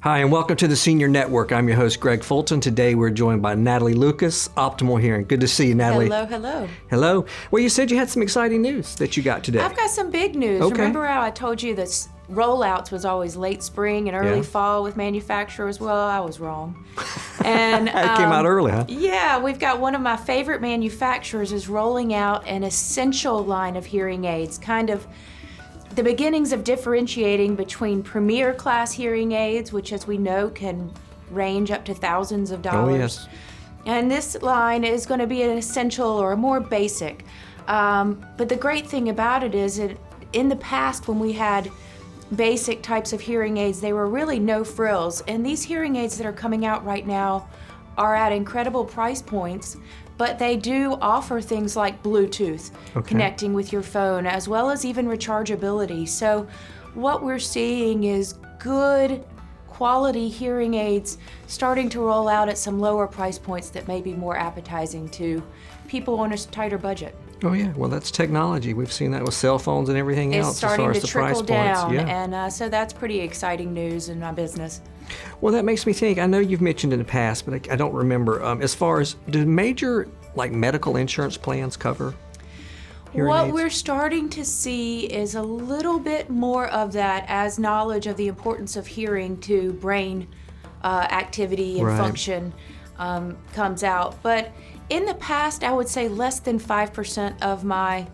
Hi, and welcome to the Senior Network. I'm your host, Gregg Fulton. Today we're joined by Natalie Lucas, Optimal Hearing. Good to see you, Natalie. Hello, hello. Hello. Well, you said you had some exciting news that you got today. I've got some big news. Okay. Remember how I told you that rollouts was always late spring and early fall with manufacturers? Well, I was wrong. And it came out early, huh? Yeah, we've got one of my favorite manufacturers is rolling out an essential line of hearing aids, kind of the beginnings of differentiating between premier class hearing aids, which as we know can range up to thousands of dollars. Oh, yes. And this line is going to be an essential or a more basic. But the great thing about it is that in the past when we had basic types of hearing aids, they were really no frills. And these hearing aids that are coming out right now are at incredible price points, but they do offer things like Bluetooth, connecting with your phone, as well as even rechargeability. So what we're seeing is good quality hearing aids starting to roll out at some lower price points that may be more appetizing to people on a tighter budget. Oh, yeah. Well, that's technology. We've seen that with cell phones and everything else It's starting as far to as the price trickle down, points. Yeah. and so that's pretty exciting news in my business. Well, that makes me think. I know you've mentioned in the past, but I don't remember. As far as, do major medical insurance plans cover hearing What aids? we're starting to see is a little bit more of that as knowledge of the importance of hearing to brain activity and function comes out. But in the past, I would say less than 5% of my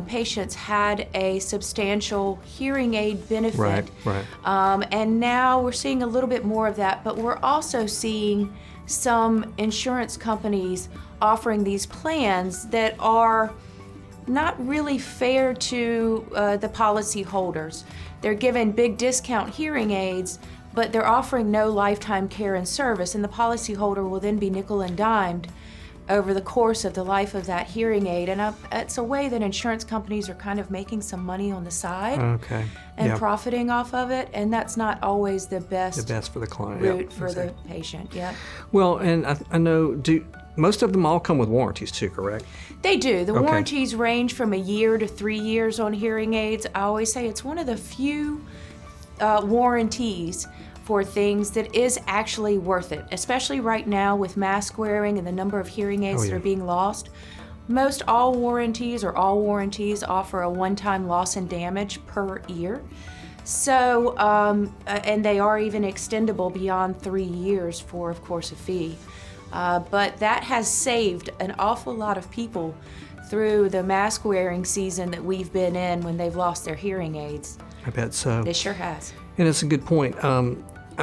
patients had a substantial hearing aid benefit. Right. And now we're seeing a little bit more of that, but we're also seeing some insurance companies offering these plans that are not really fair to the policy holders. They're giving big discount hearing aids, but they're offering no lifetime care and service, and the policyholder will then be nickel and dimed over the course of the life of that hearing aid. And it's a way that insurance companies are kind of making some money on the side and profiting off of it, and that's not always the best for the client route for the patient. Well, and I know, most of them all come with warranties too, correct? They do. The warranties range from a year to 3 years on hearing aids. I always say it's one of the few warranties for things that is actually worth it, especially right now with mask wearing and the number of hearing aids that are being lost. Most all warranties offer a one-time loss and damage per ear. So, and they are even extendable beyond 3 years for, of course, a fee. But that has saved an awful lot of people through the mask wearing season that we've been in when they've lost their hearing aids. I bet so. It sure has. And it's a good point.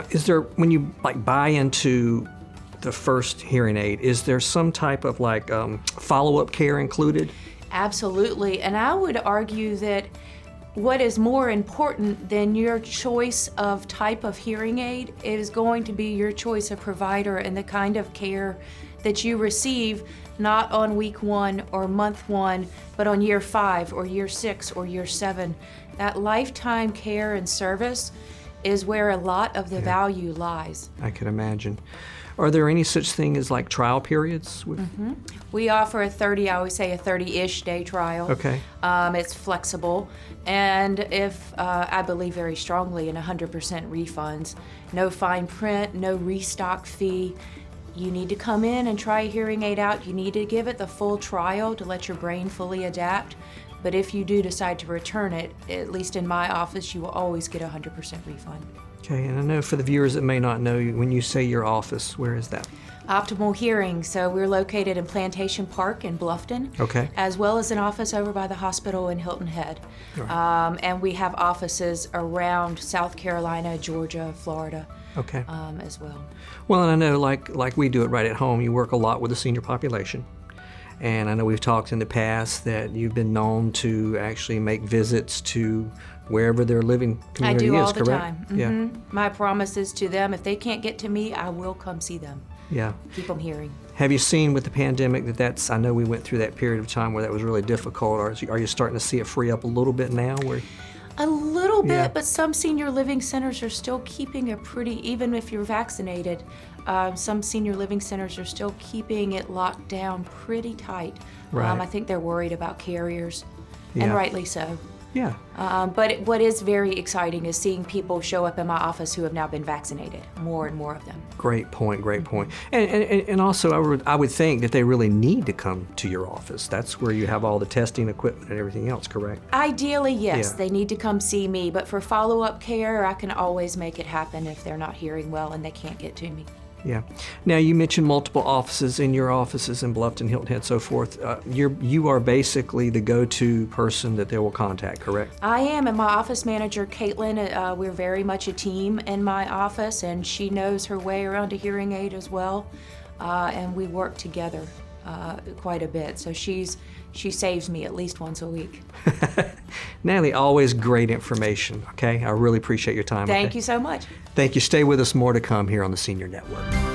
Is there, when you buy into the first hearing aid, is there some type of follow-up care included? Absolutely. And I would argue that what is more important than your choice of type of hearing aid is going to be your choice of provider and the kind of care that you receive, not on week 1 or month 1, but on year 5 or year 6 or year 7. That lifetime care and service is where a lot of the value lies. I can imagine. Are there any such thing as trial periods? We offer a 30-ish day trial. Okay. It's flexible, and if I believe very strongly in 100% refunds, no fine print, no restock fee. You need to come in and try a hearing aid out. You need to give it the full trial to let your brain fully adapt. But if you do decide to return it, at least in my office, you will always get a 100% refund. Okay, and I know for the viewers that may not know, when you say your office, where is that? Optimal Hearing. So we're located in Plantation Park in Bluffton, as well as an office over by the hospital in Hilton Head. Right. And we have offices around South Carolina, Georgia, Florida. As well. Well, and I know like we do it right at home, you work a lot with the senior population. And I know we've talked in the past that you've been known to actually make visits to wherever their living community is, correct? I do all the time. Yeah. My promise is to them, if they can't get to me, I will come see them. Yeah. Keep them hearing. Have you seen with the pandemic that's, I know we went through that period of time where that was really difficult, or are you starting to see it free up a little bit now? A little bit, but some senior living centers are still keeping a even if you're vaccinated, some senior living centers are still keeping it locked down pretty tight. Right. I think they're worried about carriers, and rightly so. Yeah. But what is very exciting is seeing people show up in my office who have now been vaccinated, more and more of them. Great point, great point. And also I would think that they really need to come to your office. That's where you have all the testing equipment and everything else, correct? Ideally, yes, Yeah. they need to come see me, but for follow-up care, I can always make it happen if they're not hearing well and they can't get to me. Yeah. Now, you mentioned multiple offices, in your offices in Bluffton, Hilton Head, so forth. You are basically the go-to person that they will contact, correct? I am, and my office manager, Caitlin, we're very much a team in my office, and she knows her way around a hearing aid as well, and we work together quite a bit. So she saves me at least once a week. Natalie, always great information, okay? I really appreciate your time. Thank you so much. Thank you. Stay with us. More to come here on the Senior Network.